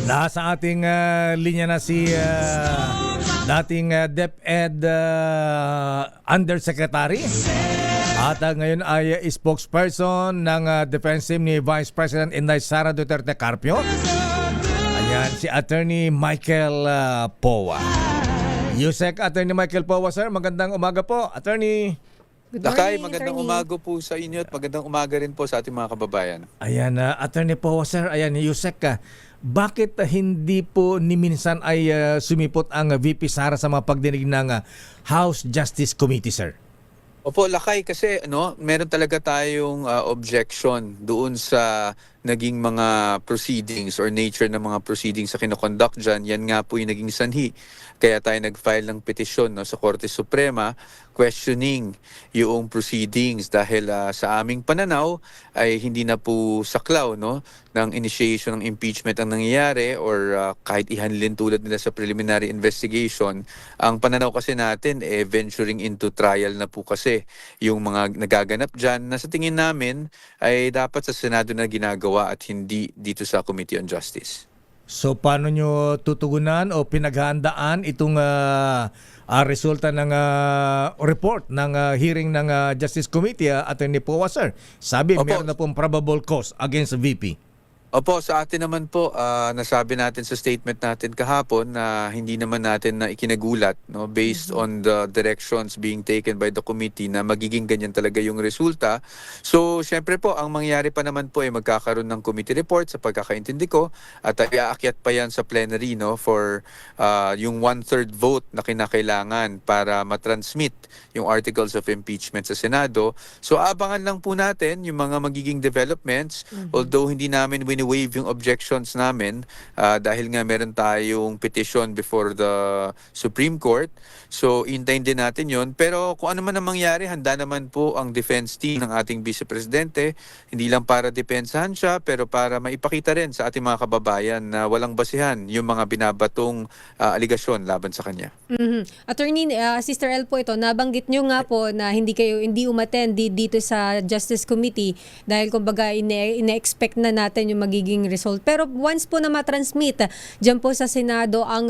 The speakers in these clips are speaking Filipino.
Nasa ating linya na si dating DepEd Undersecretary at ngayon ay spokesperson ng defense team ni Vice President Inday Sara Duterte Carpio. Ayan, si Attorney Michael Powa. Yusek Attorney Michael Powa, sir. Magandang umaga po, Attorney. Good morning, magandang umaga po sa inyo at magandang umaga rin po sa ating mga kababayan. Ayan, Attorney Powa, sir. Ayan, Yusek, bakit hindi po ni minsan ay sumipot ang VP Sara sa mga pagdinig ng House Justice Committee, sir? Opo, Lakay, kasi meron talaga tayong objection doon sa naging mga proceedings or nature ng mga proceedings sa kinoconduct dyan. Yan nga po yung naging sanhi. Kaya tayo nag-file ng petisyon sa Korte Suprema questioning yung proceedings dahil sa aming pananaw ay hindi na po saklaw ng initiation ng impeachment ang nangyayari or kahit ihanlin tulad nila sa preliminary investigation. Ang pananaw kasi natin venturing into trial na po kasi yung mga nagaganap dyan na sa tingin namin ay dapat sa Senado na ginagawa at hindi dito sa Committee on Justice. So paano nyo tutugunan o pinaghahandaan itong resulta ng report ng hearing ng Justice Committee, Attorney Powa, sir? Sabi, Opo. meron na pong probable cause against VP. Opo, sa atin naman po, nasabi natin sa statement natin kahapon na hindi naman natin na ikinagulat based on the directions being taken by the committee na magiging ganyan talaga yung resulta. So, syempre po, ang mangyayari pa naman po ay magkakaroon ng committee report sa pagkakaintindi ko at iaakyat pa yan sa plenary for yung 1/3 vote na kinakailangan para matransmit yung articles of impeachment sa Senado. So, abangan lang po natin yung mga magiging developments, although hindi namin waive yung objections namin dahil nga meron tayong petition before the Supreme Court. So, hintayin din natin yon. Pero kung ano man ang mangyari, handa naman po ang defense team ng ating Vice Presidente. Hindi lang para depensahan siya, pero para maipakita rin sa ating mga kababayan na walang basihan yung mga binabatong aligasyon laban sa kanya. Attorney, Sister El po ito, nabanggit nyo nga po na hindi umattend dito sa Justice Committee dahil kumbaga ine-expect na natin yung magiging result. Pero once po na matransmit dyan po sa Senado ang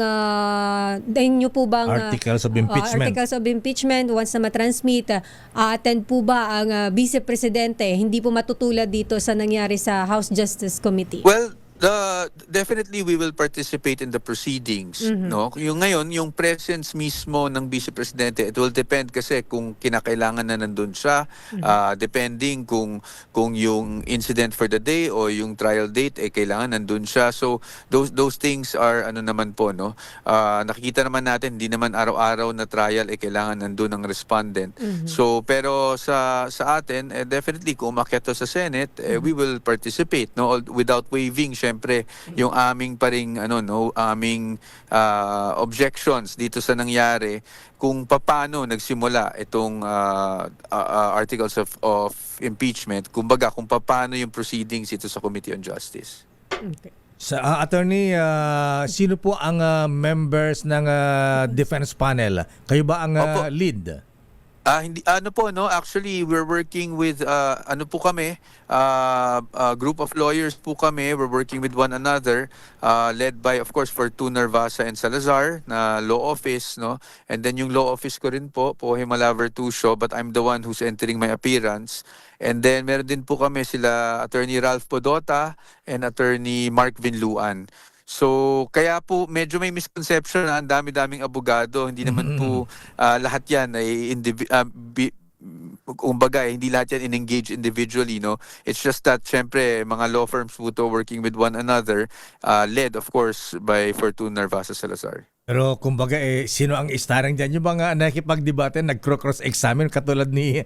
inyo po bang Articles of impeachment. Articles of impeachment, once na matransmit, attend po ba ang Vice Presidente? Hindi po matutulad dito sa nangyari sa House Justice Committee? Well, definitely we will participate in the proceedings. Yung ngayon, yung presence mismo ng Vice Presidente, it will depend kasi kung kinakailangan na nandun siya, depending kung yung incident for the day o yung trial date kailangan nandun siya. So those things are naman po nakikita naman natin hindi naman araw-araw na trial kailangan nandun ang respondent. So pero sa atin definitely kung umakyat to sa Senate we will participate without waiving syempre yung aming paring aming objections dito sa nangyari kung paano nagsimula itong articles of impeachment, kumbaga kung paano yung proceedings ito sa Committee on Justice. Okay. Sa attorney, sino po ang members ng defense panel? Kayo ba ang Opo. lead? Hindi actually we're working with po kami, group of lawyers po kami. We're working with one another, led by of course Fortuna Narvasa and Salazar na law office, and then yung law office ko rin po Himala Vertusio, but I'm the one who's entering my appearance. And then meron din po kami sila Attorney Ralph Podota and Attorney Mark Vinluan. So, kaya po medyo may misconception na ang dami-daming abogado. Hindi naman po lahat yan ay hindi lahat yan in-engage individually, It's just that, syempre, mga law firms po to working with one another, led, of course, by Fortuna Narvasa Salazar. Pero kumbaga sino ang istarang dyan? Yung mga nakikipagdebate, nag-cross-examine katulad ni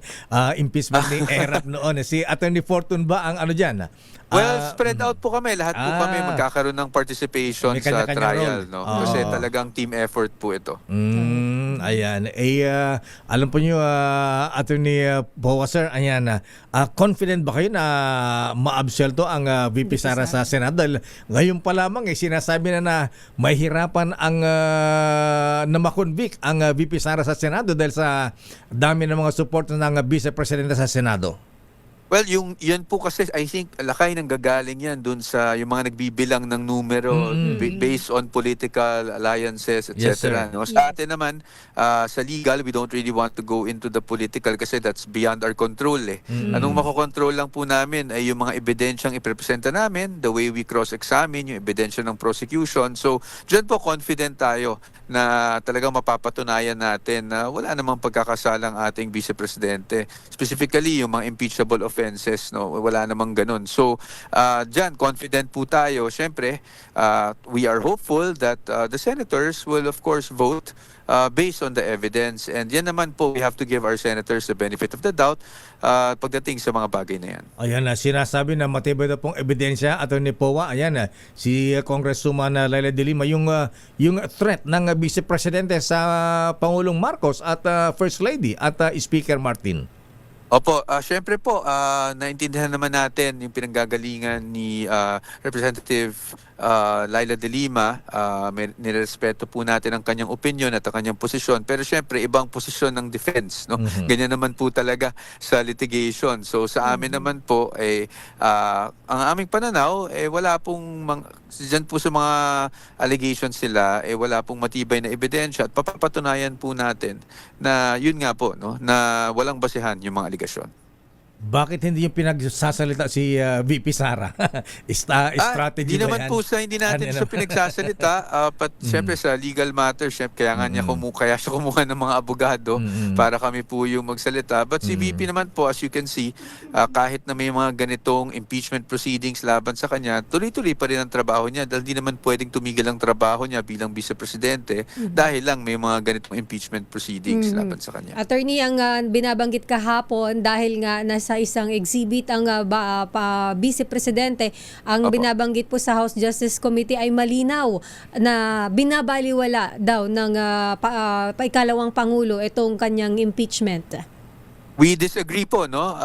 impeachment ni Erap noon. Si Attorney Fortune ba ang dyan? Well, spread out po kami. Lahat po kami magkakaroon ng participation May sa kanya-kanya trial. role. Kasi talagang team effort po ito. Ayan. Alam po nyo, Attorney Powa, sir, ayan, confident ba kayo na ma-absolto ang VP Sara sa Senado? Dahil ngayon pa lamang sinasabi na mahirapan ang na makonvict ang VP Sara sa Senado dahil sa dami ng mga support ng Vice Presidente sa Senado. Well, yan po kasi I think lakay nang gagaling yan dun sa yung mga nagbibilang ng numero based on political alliances, etc. Yes, sir. No? Sa Yes. atin naman, sa legal, we don't really want to go into the political kasi that's beyond our control eh. Anong makokontrol lang po namin ay yung mga ebidensyang iprepresenta namin, the way we cross-examine, yung ebidensya ng prosecution. So, dyan po confident tayo na talagang mapapatunayan natin na wala namang pagkakasalang ating Vice Presidente. Specifically, yung mga impeachable offenses, no, wala namang ganun. So, dyan, confident po tayo. Siyempre, we are hopeful that the senators will of course vote based on the evidence. And yan naman po, we have to give our senators the benefit of the doubt pagdating sa mga bagay na yan. Ayan na, sinasabi na matibay na pong ebidensya at ni POA. Ayan na, si Congresswoman Laila de Lima, yung threat ng Vice Presidente sa Pangulong Marcos at First Lady at Speaker Martin. Opo, syempre po, naintindihan naman natin yung pinanggagalingan ni Representative Laila de Lima. Nirespeto po natin ang kanyang opinion at ang kanyang posisyon. Pero syempre, ibang posisyon ng defense. No? Ganyan naman po talaga sa litigation. So sa amin naman po, ang aming pananaw, wala pong, dyan po sa mga allegations sila, wala pong matibay na ebidensya at papapatunayan po natin na yun nga po, no, na walang basehan yung mga aligasyon. Bakit hindi yung pinagsasalita si VP Sara? Strategy Hindi ba naman yan? po hindi natin siya pinagsasalita. But syempre sa legal matters, syempre, kaya nga niya kaya siya kumuha ng mga abogado para kami po yung magsalita. But si VP naman po, as you can see, kahit na may mga ganitong impeachment proceedings laban sa kanya, tuloy-tuloy pa rin ang trabaho niya dahil di naman pwedeng tumigil ang trabaho niya bilang Vice Presidente dahil lang may mga ganitong impeachment proceedings laban sa kanya. Attorney, ang binabanggit kahapon dahil nga nasa isang exhibit ang Vice Presidente, ang Opo. binabanggit po sa House Justice Committee ay malinaw na binabaliwala daw ng ikalawang Pangulo itong kanyang impeachment. We disagree po, no?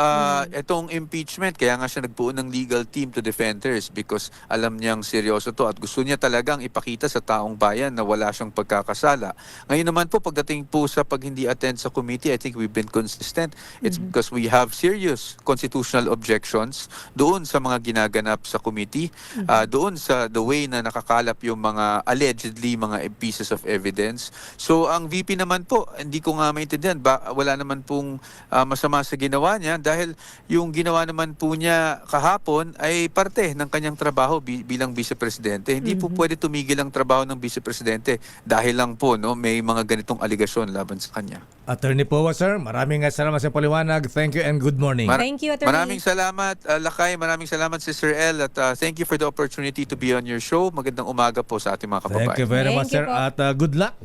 Itong impeachment, kaya nga siya nagbuo ng legal team to defend hers because alam niyang seryoso to at gusto niya talagang ipakita sa taong bayan na wala siyang pagkakasala. Ngayon naman po, pagdating po sa pag hindi attend sa committee, I think we've been consistent. It's because we have serious constitutional objections doon sa mga ginaganap sa committee, doon sa the way na nakakalap yung mga allegedly mga pieces of evidence. So ang VP naman po, hindi ko nga maintindihan, wala naman pong masama sa ginawa niya dahil yung ginawa naman po niya kahapon ay parte ng kanyang trabaho bilang Vice Presidente. Hindi po pwede tumigil ang trabaho ng Vice Presidente dahil lang po, no, may mga ganitong aligasyon laban sa kanya. Attorney POA, sir, maraming salamat sa paliwanag. Thank you and good morning. Thank you, Attorney. Maraming salamat, Lakay. Maraming salamat, Sister El. At thank you for the opportunity to be on your show. Magandang umaga po sa ating mga kababayan. Thank you very Thank much, you sir, po. at good luck.